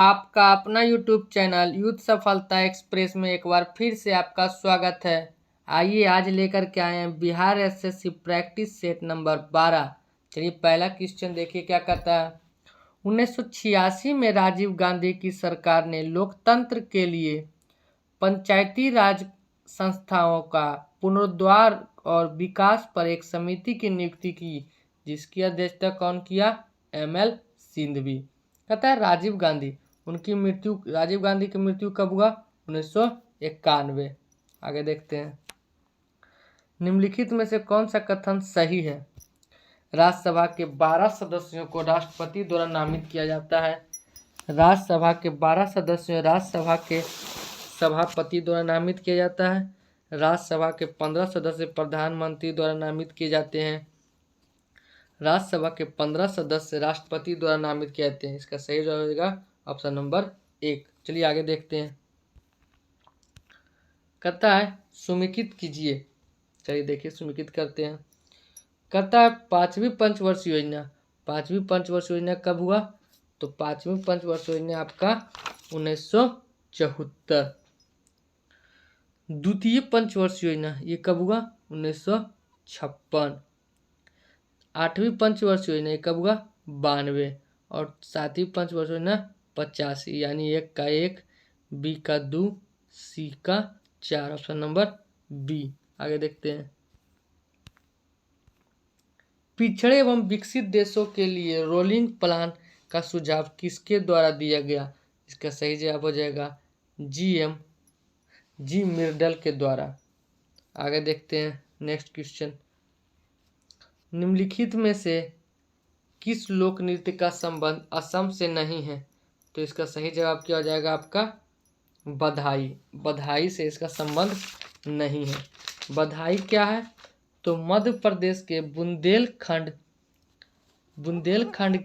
आपका अपना YouTube channel youth सफलता एक्सप्रेस में एक बार फिर से आपका स्वागत है। आइए आज लेकर के आए हैं Bihar SSC practice set number 12। चलिए पहला क्वेश्चन देखिए क्या कहता है। 1986 में राजीव गांधी की सरकार ने लोकतंत्र के लिए पंचायती राज संस्थाओं का पुनरुद्धार और विकास पर एक समिति की नियुक्ति की, जिसकी अध्यक्षता कौन किया? एमएल सिंघवी। कहता है राजीव गांधी राजीव गांधी की मृत्यु कब हुआ? 1991। आगे देखते हैं, निम्नलिखित में से कौन सा कथन सही है? राज्यसभा के 12 सदस्यों को राष्ट्रपति द्वारा नामित किया जाता है। राज्यसभा के 12 सदस्यों राज्यसभा के सभापति द्वारा नामित किया जाता है। राज्यसभा के 15 सदस्य प्रधानमंत्री द्वारा नामित किए जाते हैं। राज्यसभा के 15 सदस्य राष्ट्रपति द्वारा नामित किए जाते हैं। इसका सही जवाब होगा ऑप्शन नंबर 1। चलिए आगे देखते हैं, कहता है समेकित कीजिए। चलिए देखिए समेकित करते हैं। कहता है पांचवी पंचवर्ष योजना। पांचवी पंचवर्ष योजना कब हुआ? तो पांचवी पंचवर्ष योजना आपका 1974। द्वितीय पंचवर्ष योजना ये कब हुआ? 1956। आठवीं पंचवर्ष योजना कब हुआ? 92। और सातवीं पंचवर्ष योजना 85। यानी 1 का 1, बी का 2, सी का 4। Option number B. आगे देखते हैं, पिछड़े एवं विकसित देशों के लिए रोलिंग प्लान का सुझाव किसके द्वारा दिया गया? इसका सही जवाब हो जाएगा जी मिर्डल के द्वारा। आगे देखते हैं नेक्स्ट क्वेश्चन, निम्नलिखित में से किस लोक नृत्य का संबंध असम से नहीं है? तो इसका सही जवाब क्या हो जाएगा आपका? बधाई। बधाई से इसका संबंध नहीं है। बधाई क्या है? तो मध्य प्रदेश के बुंदेलखंड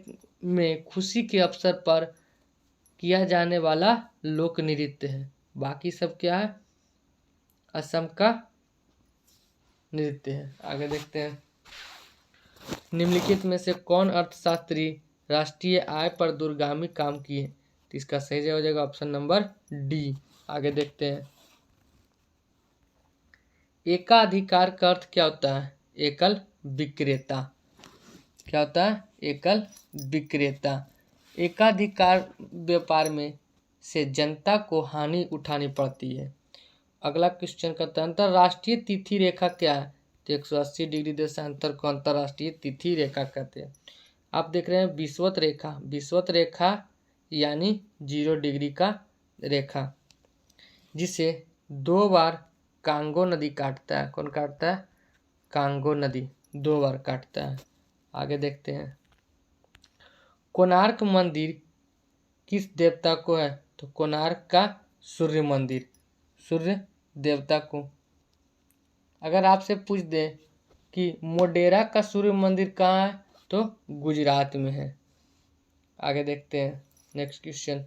में खुशी के अवसर पर किया जाने वाला लोक नृत्य है। बाकी सब क्या है? असम का नृत्य है। आगे देखते हैं, निम्नलिखित में से कौन अर्थशास्त्री राष्ट्रीय आय पर दूरगामी काम किए? तो इसका सही जवाब हो जाएगा ऑप्शन नंबर डी। आगे देखते हैं, एकाधिकार का अर्थ क्या होता है? एकल विक्रेता। क्या होता है? एकल विक्रेता। एकाधिकार व्यापार में से जनता को हानि उठानी पड़ती है। अगला क्वेश्चन कहता है अंतरराष्ट्रीय तिथि रेखा क्या है? तो 180 डिग्री देशांतर को अंतरराष्ट्रीय तिथि रेखा कहते हैं। आप देख रहे हैं विषुवत रेखा। विषुवत रेखा यानी 0 डिग्री का रेखा, जिसे 2 बार कांगो नदी काटता है। कौन काटता है? कांगो नदी 2 बार काटता है। आगे देखते हैं, कोणार्क मंदिर किस देवता को है? तो कोणार्क का सूर्य मंदिर, सूर्य देवता को। अगर आपसे पूछ दे कि मोढेरा का सूर्य मंदिर कहाँ है? तो गुजरात में है। आगे देखते हैं नेक्स्ट क्वेश्चन,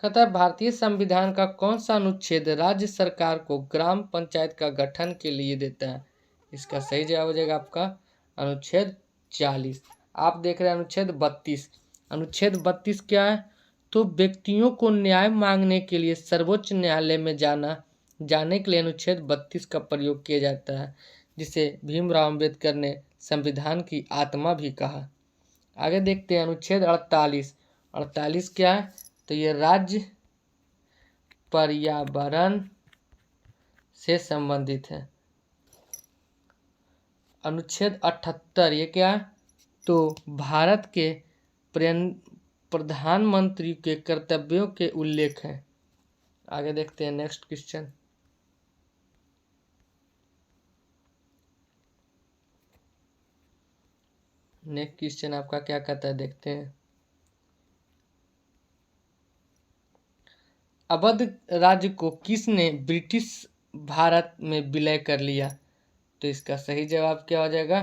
कहता है भारतीय संविधान का कौन सा अनुच्छेद राज्य सरकार को ग्राम पंचायत का गठन के लिए देता है? इसका सही जवाब हो जाएगा आपका अनुच्छेद 40। आप देख रहे हैं अनुच्छेद 32। अनुच्छेद 32 क्या है? तो व्यक्तियों को न्याय मांगने के लिए सर्वोच्च न्यायालय में जाने के लिए अनुच्छेद 32 का प्रयोग किया जाता है, जिसे भीमराव अम्बेडकर ने संविधान की आत्मा भी कहा। आगे देखते हैं अनुच्छेद 48। 48 क्या है? तो ये राज्य पर्यावरण से संबंधित है। अनुच्छेद 78 ये क्या है? तो भारत के प्रधानमंत्री के कर्तव्यों के उल्लेख है। आगे देखते हैं नेक्स्ट क्वेश्चन, नेक्स्ट क्वेश्चन आपका क्या कहता है देखते हैं, अवध राज्य को किसने ब्रिटिश भारत में विलय कर लिया? तो इसका सही जवाब क्या हो जाएगा?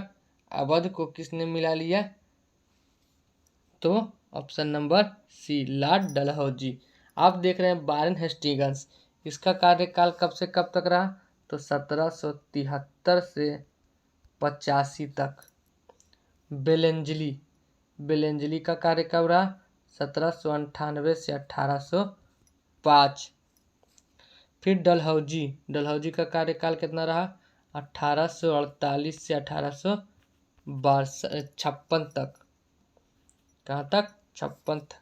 अवध को किसने मिला लिया? तो option number C, Lord Dalhousie. आप देख रहे हैं वारेन हेस्टिंग्स। इसका कार्यकाल कब से कब तक रहा? तो 1773 से 85 तक। बेलेंजली बेलेंजली का कार्य कब रहा? 1798 से 1805। फिर डलहौजी का कार्यकाल कितना रहा? 1848 से 1856 तक। कहाँ तक? 56 तक।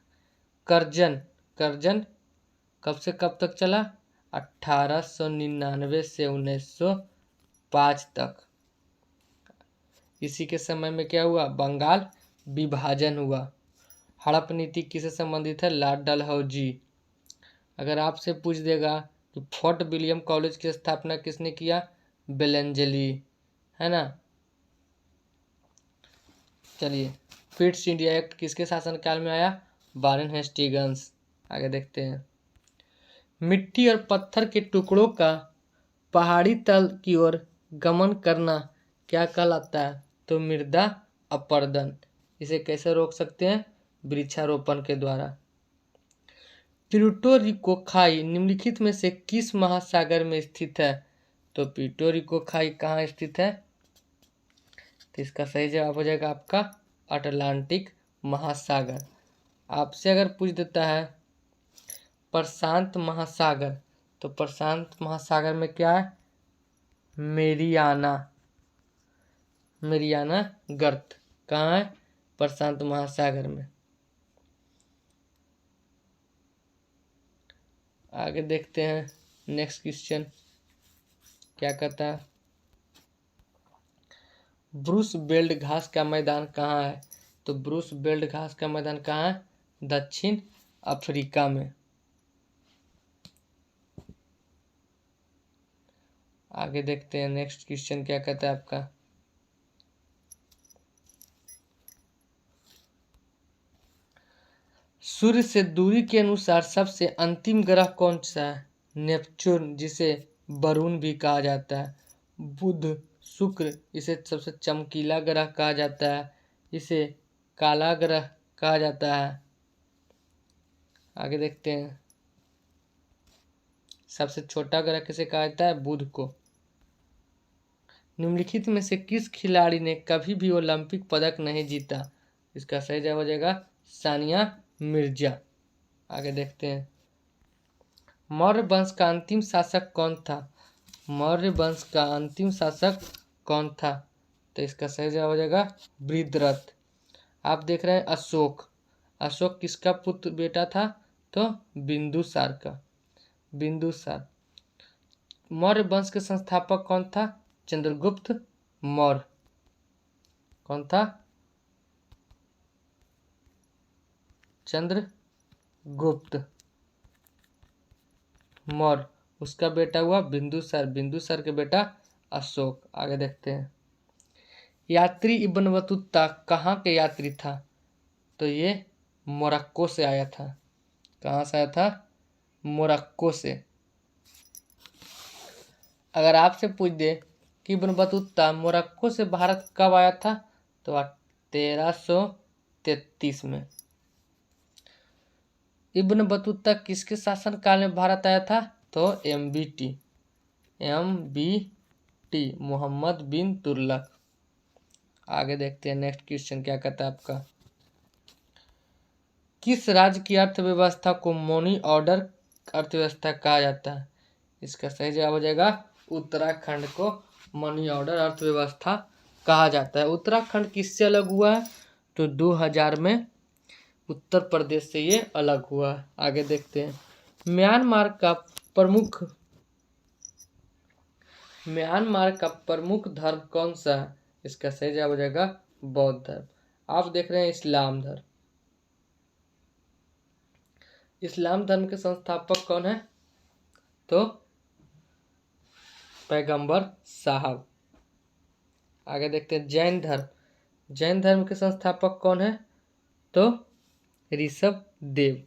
करजन कब से कब तक चला? 1899 से 1905 तक। इसी के समय में क्या हुआ? बंगाल विभाजन हुआ। हड़प नीति किससे संबंधित है? लॉर्ड डलहौजी। अगर आपसे पूछ देगा कि फोर्ट विलियम कॉलेज की स्थापना किसने किया? बेलेंजली, है ना। चलिए, पिट्स इंडिया एक्ट किसके शासनकाल में आया? Warren Hastings. आगे देखते हैं। मिट्टी और पत्थर के टुकड़ों का पहाड़ी तल की ओर गमन करना क्या कहलाता है? तो मृदा अपरदन। इसे कैसे रोक सकते हैं? वृक्षारोपण के द्वारा। प्यूर्टो रिको खाई निम्नलिखित में से किस महासागर में स्थित है? तो प्यूर्टो रिको खाई कहाँ स्थित है? तो इसका सही जवाब हो जाएगा आपका अटलांटिक महासागर। आपसे अगर पूछ देता है प्रशांत महासागर, तो प्रशांत महासागर में क्या है? मेरियाना गर्त कहाँ है? प्रशांत महासागर में। आगे देखते हैं नेक्स्ट क्वेश्चन क्या कहता है। ब्रूस बेल्ट घास का मैदान कहाँ है? तो ब्रूस बेल्ट घास का मैदान कहाँ है? दक्षिण अफ्रीका में। आगे देखते हैं नेक्स्ट क्वेश्चन क्या कहता है आपका। सूर्य से दूरी के अनुसार सबसे अंतिम ग्रह कौन सा है? नेपच्यून, जिसे वरुण भी कहा जाता है। बुध, शुक्र, इसे सबसे चमकीला ग्रह कहा जाता है। इसे काला ग्रह कहा जाता है। आगे देखते हैं। सबसे छोटा ग्रह किसे कहा जाता है? बुध को। निम्नलिखित में से किस खिलाड़ी ने कभी भी ओलंपिक पदक नहीं जीता? इसका सही जवाब हो जाएगा सानिया मिर्जा। आगे देखते हैं। मौर्य वंश का अंतिम शासक कौन था? मौर्य वंश का अंतिम शासक कौन था? तो इसका सही जवाब हो जाएगा बृहद्रथ। आप देख रहे हैं अशोक किसका पुत्र बेटा था? तो बिंदुसार का। बिंदुसार। मौर्य वंश के संस्थापक कौन था? चंद्रगुप्त मौर्य। कौन था? चंद्रगुप्त मौर्य। उसका बेटा हुआ बिंदुसार के बेटा अशोक। आगे देखते हैं। यात्री इब्न बतूता कहाँ के यात्री था? तो ये मोरक्को से आया था। कहाँ से आया था? मोरक्को से। अगर आपसे पूछ दे कि इब्न बतूता मोरक्को से भारत कब आया था? तो 1333 में। इब्न बतूता किसके शासनकाल में भारत आया था? तो MBT मोहम्मद बिन तुगलक। आगे देखते हैं नेक्स्ट क्वेश्चन क्या कहता है आपका। किस राज्य की अर्थव्यवस्था को मनी ऑर्डर अर्थव्यवस्था कहा जाता है? इसका सही जवाब हो जाएगा उत्तराखंड को मनी ऑर्डर अर्थव्यवस्था कहा जाता है। उत्तराखंड किससे अलग हुआ है? तो 2000 में उत्तर प्रदेश से ये अलग हुआ है। आगे देखते हैं। म्यांमार का प्रमुख धर्म कौन सा है? इसका सही जवाब हो जाएगा बौद्ध धर्म। आप देख रहे हैं इस्लाम धर्म। इस्लाम धर्म के संस्थापक कौन है? तो पैगंबर साहब। आगे देखते हैं जैन धर्म के संस्थापक कौन है? तो ऋषभ देव।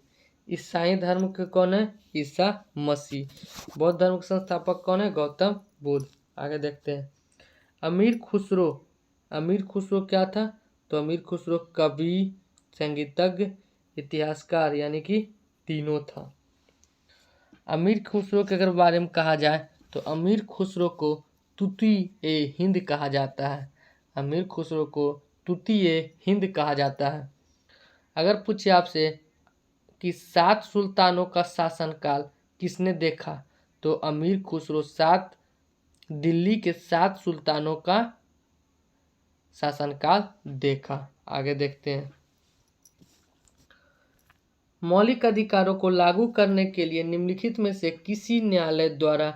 ईसाई धर्म के कौन है? ईसा मसीह। बौद्ध धर्म के संस्थापक कौन है? गौतम बुद्ध। आगे देखते हैं। अमीर खुसरो क्या था? तो अमीर खुसरो कवि, संगीतज्ञ, इतिहासकार, यानी कि तीनों था। अमीर खुसरो के अगर बारे में कहा जाए तो अमीर खुसरो को तूती-ए-हिंद कहा जाता है। अमीर खुसरो को तूती-ए-हिंद कहा जाता है। अगर पूछे आपसे कि 7 सुल्तानों का शासनकाल किसने देखा, तो अमीर खुसरो 7 दिल्ली के 7 सुल्तानों का शासनकाल देखा। आगे देखते हैं। मौलिक अधिकारों को लागू करने के लिए निम्नलिखित में से किसी न्यायालय द्वारा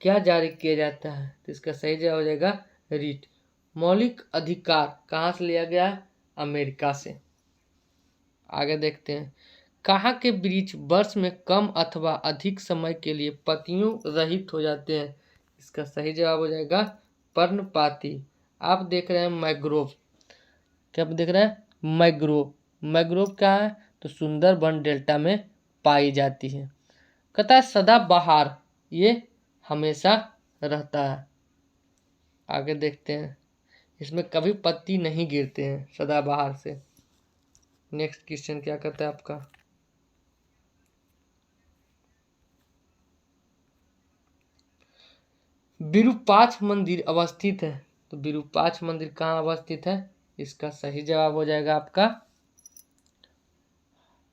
क्या जारी किया जाता है, तो इसका सही जवाब हो जाएगा रिट। मौलिक अधिकार कहाँ से लिया गया है? अमेरिका से। आगे देखते हैं। कहाँ के वृक्ष वर्ष में कम अथवा अधिक समय के लिए पत्तियों रहित हो जाते हैं, इसका सही जवाब हो जाएगा पर्णपाती। आप देख रहे हैं मैग्रोव, क्या आप देख रहे हैं? मैग्रोव। मैग्रोव क्या है? तो सुंदरबन डेल्टा में पाई जाती है। कहता है सदाबहार, ये हमेशा रहता है। आगे देखते हैं। इसमें कभी पत्ती नहीं गिरते हैं सदाबहार से। नेक्स्ट क्वेश्चन क्या कहता है आपका? विरूपाक्ष मंदिर अवस्थित है, तो विरूपाक्ष मंदिर कहाँ अवस्थित है? इसका सही जवाब हो जाएगा आपका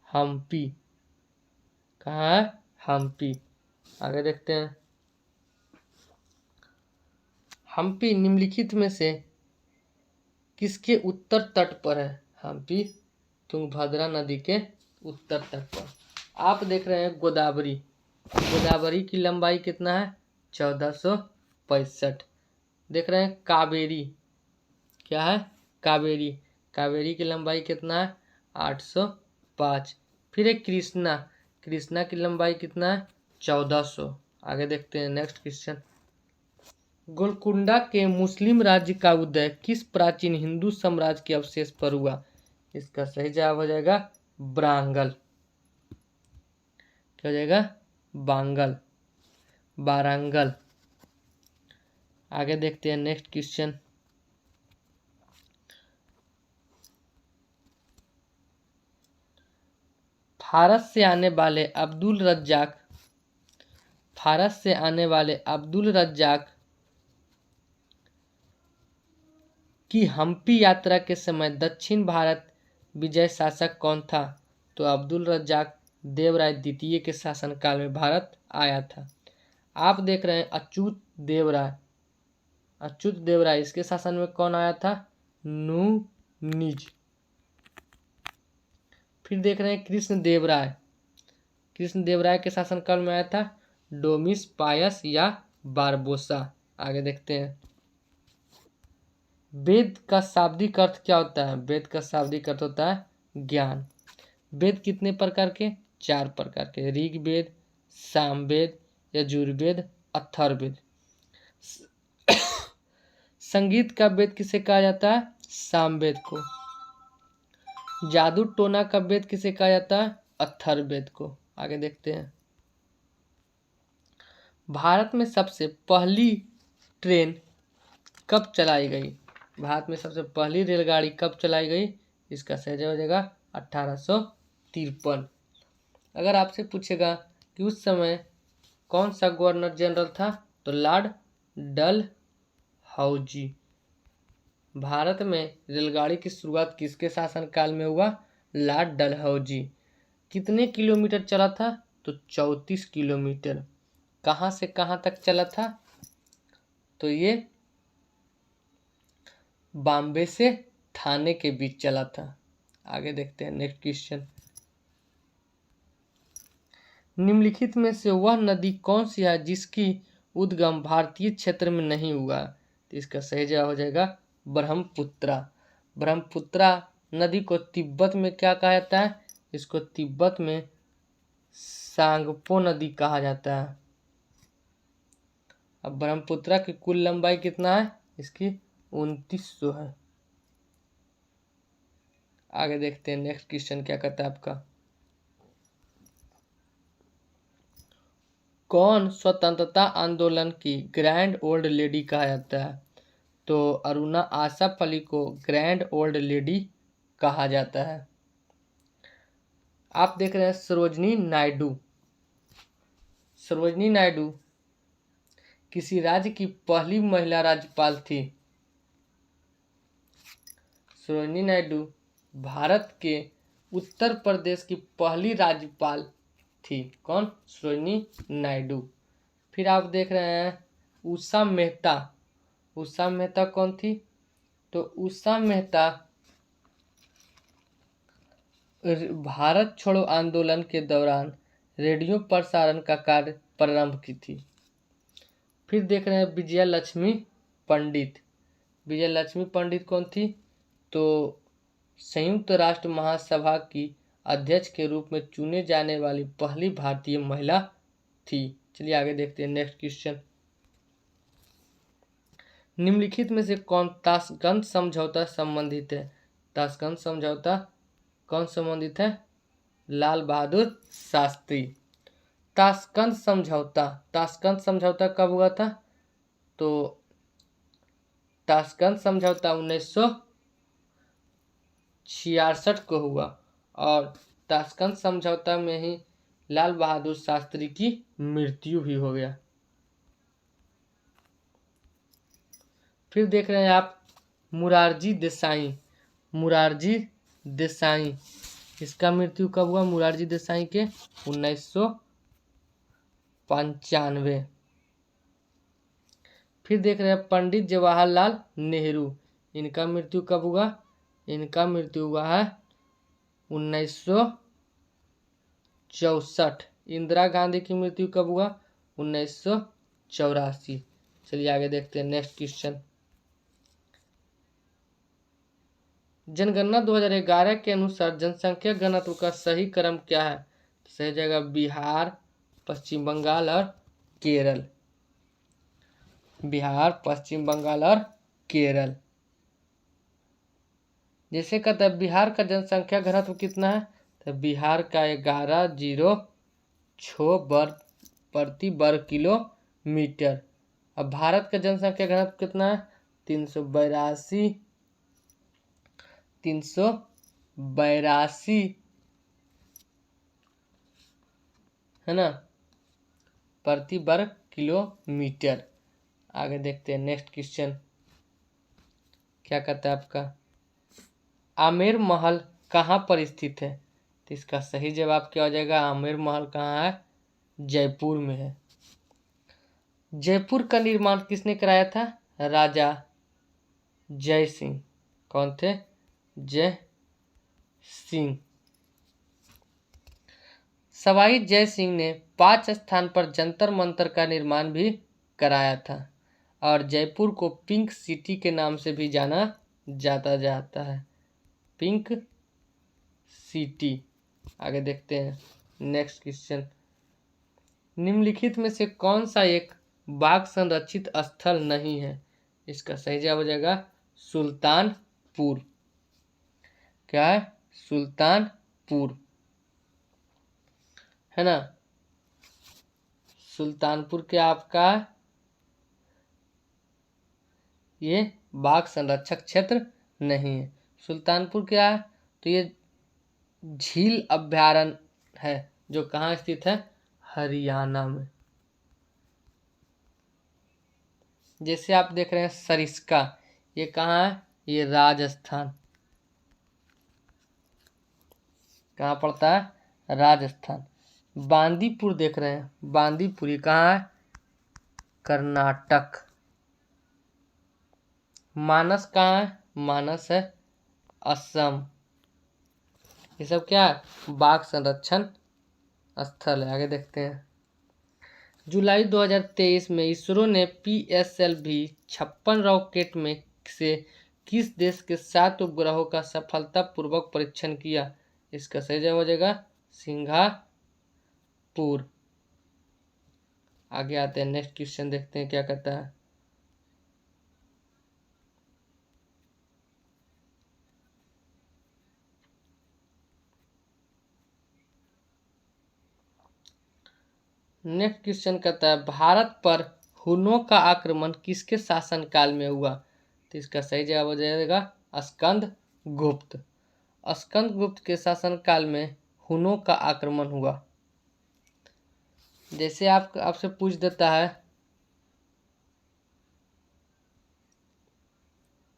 हम्पी। कहाँ है? हम्पी। आगे देखते हैं। हम्पी निम्नलिखित में से किसके उत्तर तट पर है? हम्पी तुंगभद्रा नदी के उत्तर तट पर। आप देख रहे हैं गोदावरी। गोदावरी की लंबाई कितना है? 1465। देख रहे हैं कावेरी, क्या है? कावेरी। कावेरी की लंबाई कितना है? 805। फिर एक कृष्णा। कृष्णा की लंबाई कितना है? 1400। आगे देखते हैं नेक्स्ट क्वेश्चन। गोलकुंडा के मुस्लिम राज्य का उदय किस प्राचीन हिंदू साम्राज्य के अवशेष पर हुआ? इसका सही जवाब हो जाएगा ब्रांगल। क्या हो जाएगा? बांगल, बारांगल। आगे देखते हैं नेक्स्ट क्वेश्चन। भारत से आने वाले अब्दुल रज्जाक, भारत से आने वाले अब्दुल रज्जाक की हम्पी यात्रा के समय दक्षिण भारत विजय शासक कौन था? तो अब्दुल रज्जाक देवराय द्वितीय के शासनकाल में भारत आया था। आप देख रहे हैं अच्युत देवराय। अच्युत देवराय, इसके शासन में कौन आया था? नूनिज। फिर देख रहे हैं कृष्ण देवराय। कृष्ण देवराय के शासनकाल में आया था डोमिस पायस या बारबोसा। आगे देखते हैं। वेद का शाब्दिक अर्थ क्या होता है? वेद का शाब्दिक अर्थ होता है ज्ञान। वेद कितने प्रकार के? 4 प्रकार के। ऋग्वेद, सामवेद, यजुर्वेद, अथर्ववेद। संगीत का वेद किसे कहा जाता है? सामवेद को। जादू टोना का वेद किसे कहा जाता है? अथर्ववेद को। आगे देखते हैं। भारत में सबसे पहली ट्रेन कब चलाई गई? भारत में सबसे पहली रेलगाड़ी कब चलाई गई? इसका सही जवाब हो जाएगा 1853। अगर आपसे पूछेगा कि उस समय कौन सा गवर्नर जनरल था, तो लॉर्ड डलहौजी। भारत में रेलगाड़ी की शुरुआत किसके शासनकाल में हुआ? लॉर्ड डलहौजी। कितने किलोमीटर चला था? तो 34 किलोमीटर। कहाँ से कहाँ तक चला था? तो ये बॉम्बे से थाने के बीच चला था। आगे देखते हैं नेक्स्ट क्वेश्चन। निम्नलिखित में से वह नदी कौन सी है जिसकी उद्गम भारतीय क्षेत्र में नहीं हुआ? तो इसका सही जवाब हो जाएगा ब्रह्मपुत्रा। ब्रह्मपुत्रा नदी को तिब्बत में क्या कहा जाता है? इसको तिब्बत में सांगपो नदी कहा जाता है। अब ब्रह्मपुत्रा की कुल लंबाई कितना है? इसकी 2900 है। आगे देखते हैं नेक्स्ट क्वेश्चन क्या कहता है आपका। कौन स्वतंत्रता आंदोलन की ग्रैंड ओल्ड लेडी कहा जाता है? तो अरुणा आसफ अली को ग्रैंड ओल्ड लेडी कहा जाता है। आप देख रहे हैं सरोजनी नायडू। सरोजनी नायडू किसी राज्य की पहली महिला राज्यपाल थी? सरोजनी नायडू भारत के उत्तर प्रदेश की पहली राज्यपाल थी? कौन? सरोजिनी नायडू। फिर आप देख रहे हैं उषा मेहता। उषा मेहता कौन थी? तो उषा मेहता भारत छोड़ो आंदोलन के दौरान रेडियो प्रसारण का कार्य प्रारंभ की थी। फिर देख रहे हैं विजया लक्ष्मी पंडित। विजय लक्ष्मी पंडित कौन थी? तो संयुक्त राष्ट्र महासभा की अध्यक्ष के रूप में चुने जाने वाली पहली भारतीय महिला थी। चलिए आगे देखते हैं नेक्स्ट क्वेश्चन। निम्नलिखित में से कौन ताशकंद समझौता संबंधित है? ताशकंद समझौता कौन संबंधित है? लाल बहादुर शास्त्री। ताशकंद समझौता कब हुआ था? तो ताशकंद समझौता 1966 को हुआ और ताशकंद समझौता में ही लाल बहादुर शास्त्री की मृत्यु भी हो गया। फिर देख रहे हैं आप मुरारजी देसाई। इसका मृत्यु कब हुआ? मुरारजी देसाई के 1995। फिर देख रहे हैं पंडित जवाहरलाल नेहरू। इनका मृत्यु कब हुआ? इनका मृत्यु हुआ है 1964। इंदिरा गांधी की मृत्यु कब हुआ? 1984। चलिए आगे देखते हैं नेक्स्ट क्वेश्चन। जनगणना 2011 के अनुसार जनसंख्या घनत्व का सही क्रम क्या है? सही जगह बिहार, पश्चिम बंगाल और केरल। बिहार, पश्चिम बंगाल और केरल। जैसे कहता है बिहार का जनसंख्या घनत्व कितना है? तो बिहार का 11.06 प्रति वर्ग किलोमीटर। अब भारत का जनसंख्या घनत्व कितना है? 382 है ना, प्रति वर्ग किलोमीटर। आगे देखते हैं नेक्स्ट क्वेश्चन क्या कहता है आपका। आमेर महल कहाँ पर स्थित है? तो इसका सही जवाब क्या हो जाएगा? आमेर महल कहाँ है? जयपुर में है। जयपुर का निर्माण किसने कराया था? राजा जय सिंह। कौन थे? जय सिंह। सवाई जय सिंह ने 5 स्थान पर जंतर मंतर का निर्माण भी कराया था और जयपुर को पिंक सिटी के नाम से भी जाना जाता है। Pink city. आगे देखते हैं नेक्स्ट क्वेश्चन। निम्नलिखित में से कौन सा एक बाघ संरक्षित स्थल नहीं है? इसका सही जवाब हो जाएगा सुल्तानपुर। क्या है? सुल्तानपुर है ना। सुल्तानपुर के आपका ये बाघ संरक्षक क्षेत्र नहीं है। सुल्तानपुर क्या है? तो ये झील अभयारण्य है जो कहाँ स्थित है? हरियाणा में। जैसे आप देख रहे हैं सरिस्का, ये कहाँ है? ये राजस्थान। कहाँ पड़ता है? राजस्थान। बांदीपुर देख रहे हैं, बांदीपुर ये कहाँ है? कर्नाटक। मानस कहाँ है? मानस है असम। ये सब क्या है? बाघ संरक्षण स्थल है। आगे देखते हैं। जुलाई 2023 में इसरो ने PSLV-56 रॉकेट में से किस देश के 7 उपग्रहों का सफलतापूर्वक परीक्षण किया? इसका सही जवाब हो जाएगा सिंगापुर। आगे आते हैं नेक्स्ट क्वेश्चन देखते हैं क्या कहता है। नेक्स्ट क्वेश्चन कहता है भारत पर हुनों का आक्रमण किसके शासनकाल में हुआ? तो इसका सही जवाब हो जाएगा स्कंदगुप्त। स्कंदगुप्त के शासनकाल में हुनों का आक्रमण हुआ। जैसे आपसे पूछ देता है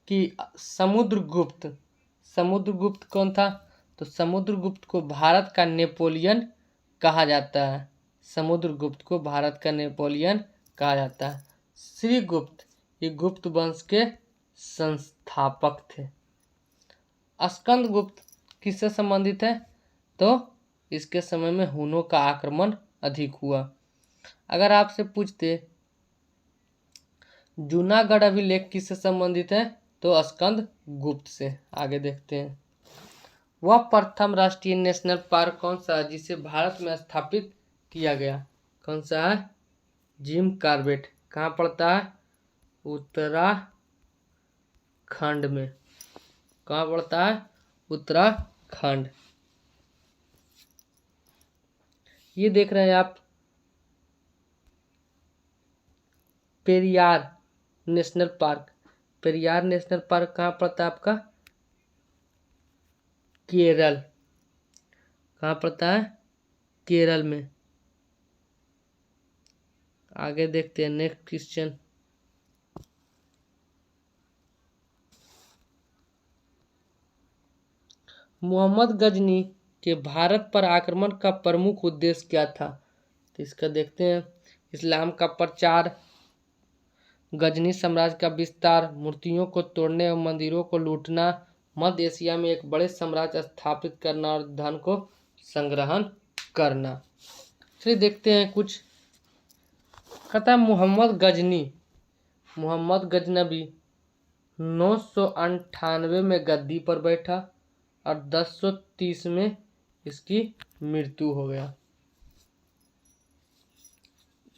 कि समुद्रगुप्त कौन था? तो समुद्रगुप्त को भारत का नेपोलियन कहा जाता है। समुद्रगुप्त को भारत का नेपोलियन कहा जाता है। श्रीगुप्त ये गुप्त वंश के संस्थापक थे। स्कंदगुप्त किससे संबंधित है? तो इसके समय में हुनों का आक्रमण अधिक हुआ। अगर आपसे पूछते जूनागढ़ अभिलेख किससे संबंधित है? तो स्कंदगुप्त से। आगे देखते हैं। वह प्रथम राष्ट्रीय नेशनल पार्क कौन सा है जिसे भारत में स्थापित किया गया? कौन सा है? Jim Corbett. कहाँ पड़ता है? उत्तराखंड में। कहाँ पड़ता है? उत्तराखंड। ये देख रहे हैं आप Periyar national park. Periyar national park कहाँ पड़ता है आपका? केरल। कहाँ पड़ता है? केरल में। आगे देखते हैं नेक्स्ट क्वेश्चन। मोहम्मद गजनी के भारत पर आक्रमण का प्रमुख उद्देश्य क्या था? तो इसका देखते हैं। इस्लाम का प्रचार, गजनी साम्राज्य का विस्तार, मूर्तियों को तोड़ने और मंदिरों को लूटना, मध्य एशिया में एक बड़े साम्राज्य स्थापित करना और धन को संग्रहण करना। चलिए देखते हैं कुछ। कहता है मोहम्मद गजनबी 998 में गद्दी पर बैठा और 1030 में इसकी मृत्यु हो गया।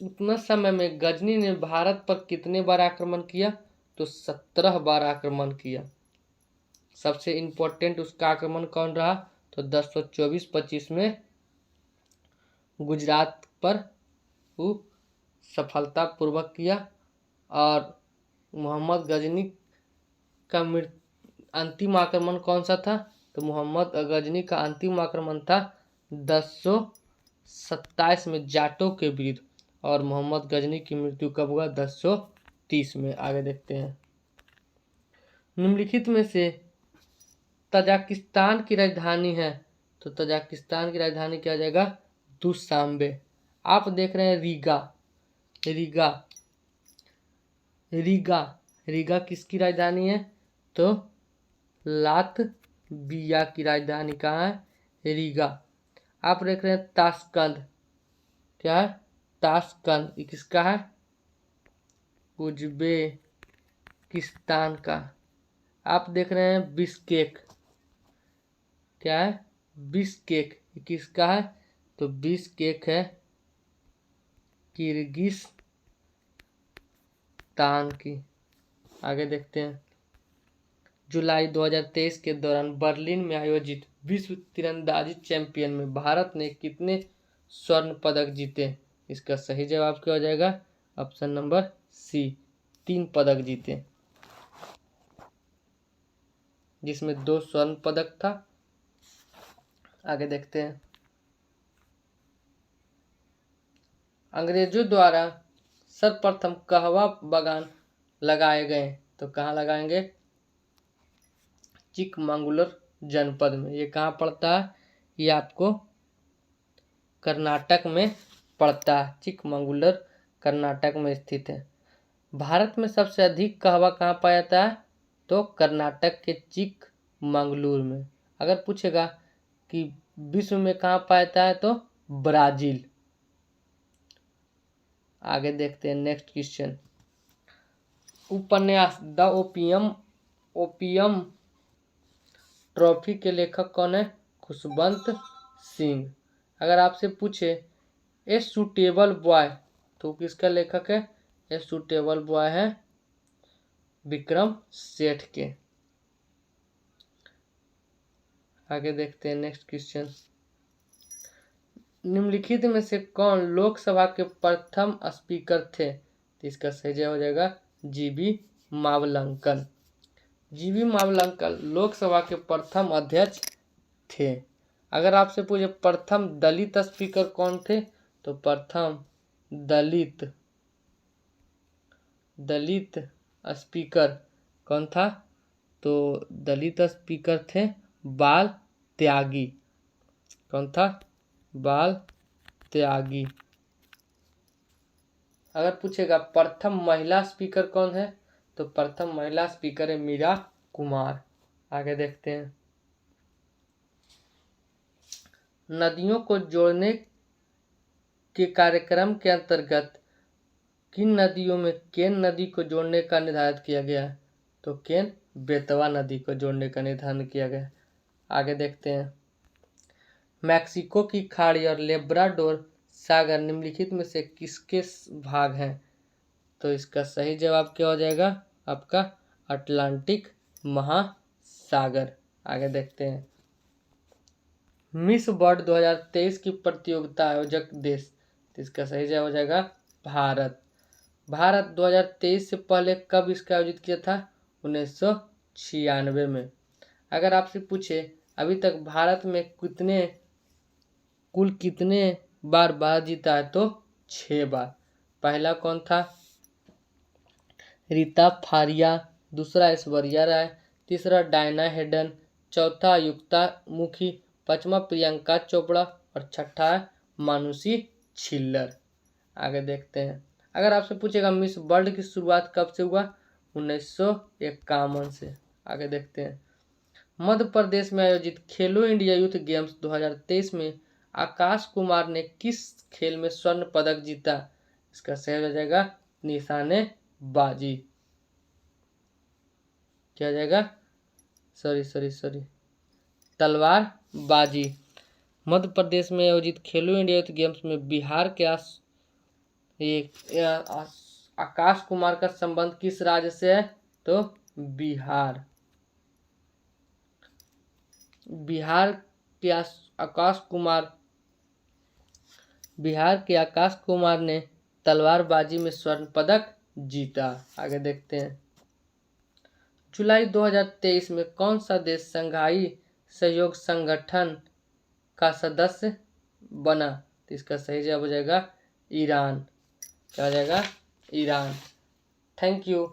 उतना समय में गजनी ने भारत पर कितने बार आक्रमण किया? तो 17 बार आक्रमण किया। सबसे इम्पोर्टेंट उसका आक्रमण कौन रहा? तो 1024-25 में गुजरात पर वो सफलतापूर्वक किया। और मोहम्मद गजनी का अंतिम आक्रमण कौन सा था? तो मोहम्मद गजनी का अंतिम आक्रमण था 1027 में जाटों के विरुद्ध। और मोहम्मद गजनी की मृत्यु कब हुआ? 1030 में। आगे देखते हैं। निम्नलिखित में से तजाकिस्तान की राजधानी है? तो तजाकिस्तान की राजधानी क्या हो जाएगा? दुशांबे। आप देख रहे हैं रीगा किसकी राजधानी है? तो लातविया की राजधानी कहाँ है? रीगा। आप देख रहे हैं ताशकंद। क्या है? ताशकंद। ये किसका है? उज्बेकिस्तान का। आप देख रहे हैं बिश्केक। क्या है? बिश्केक। ये किसका है? तो बिश्केक है किर्गिस्तान की। आगे देखते हैं। जुलाई 2023 के दौरान बर्लिन में आयोजित विश्व तीरंदाजी चैंपियन में भारत ने कितने स्वर्ण पदक जीते? इसका सही जवाब क्या हो जाएगा? ऑप्शन नंबर सी, 3 पदक जीते, जिसमें 2 स्वर्ण पदक था। आगे देखते हैं। अंग्रेजों द्वारा सर्वप्रथम कहवा बागान लगाए गए? तो कहाँ लगाएंगे? चिकमंगलूर जनपद में। ये कहाँ पड़ता है? ये आपको कर्नाटक में पड़ता है। चिकमंगलूर कर्नाटक में स्थित है। भारत में सबसे अधिक कहवा कहाँ पाया जाता है? तो कर्नाटक के चिकमंगलूर में। अगर पूछेगा कि विश्व में कहाँ पाया जाता है? तो ब्राजील। आगे देखते हैं नेक्स्ट क्वेश्चन। उपन्यास द ओपियम ट्रॉफी के लेखक कौन है? खुशवंत सिंह। अगर आपसे पूछे ए सूटेबल बॉय, तो किसका लेखक है? ए सूटेबल बॉय है विक्रम सेठ के। आगे देखते हैं नेक्स्ट क्वेश्चन। निम्नलिखित में से कौन लोकसभा के प्रथम स्पीकर थे? तो इसका सही जवाब हो जाएगा जीबी मावलंकन। जीबी मावलंकन लोकसभा के प्रथम अध्यक्ष थे। अगर आपसे पूछे प्रथम दलित स्पीकर कौन थे? तो प्रथम दलित स्पीकर कौन था? तो दलित स्पीकर थे बाल त्यागी। कौन था? बाल त्यागी। अगर पूछेगा प्रथम महिला स्पीकर कौन है, तो प्रथम महिला स्पीकर है मीरा कुमार। आगे देखते हैं। नदियों को जोड़ने के कार्यक्रम के अंतर्गत किन नदियों में केन नदी को जोड़ने का निर्धारित किया गया है? तो केन बेतवा नदी को जोड़ने का निर्धारण किया गया है। आगे देखते हैं। मैक्सिको की खाड़ी और लेब्राडोर सागर निम्नलिखित में से किसके भाग हैं? तो इसका सही जवाब क्या हो जाएगा? आपका अटलांटिक महासागर। आगे देखते हैं। मिस वर्ल्ड 2023 की प्रतियोगिता आयोजक देश, तो इसका सही जवाब हो जाएगा भारत। भारत 2023 से पहले कब इसका आयोजित किया था? 1996 में। अगर आपसे पूछे अभी तक भारत में कुल कितने बार भारत जीता है, तो 6 बार। पहला कौन था? रीता फारिया, दूसरा ऐश्वर्या राय, तीसरा डायना हेडन, चौथा युक्ता मुखी, पांचवा प्रियंका चोपड़ा और छठा मानुषी छिल्लर। आगे देखते हैं। अगर आपसे पूछेगा मिस वर्ल्ड की शुरुआत कब से हुआ? 1951 से। आगे देखते हैं। मध्य प्रदेश में आयोजित खेलो इंडिया यूथ गेम्स 2023 में आकाश कुमार ने किस खेल में स्वर्ण पदक जीता? इसका सही हो जाएगा निशानेबाजी। क्या हो जाएगा? सॉरी तलवारबाजी। मध्य प्रदेश में आयोजित खेलो इंडिया यूथ गेम्स में बिहार के आकाश कुमार का संबंध किस राज्य से है? तो बिहार। बिहार के आकाश कुमार ने तलवारबाजी में स्वर्ण पदक जीता। आगे देखते हैं। जुलाई 2023 में कौन सा देश संघाई सहयोग संगठन का सदस्य बना? तो इसका सही जवाब हो जाएगा ईरान। क्या हो जाएगा? ईरान। Thank you.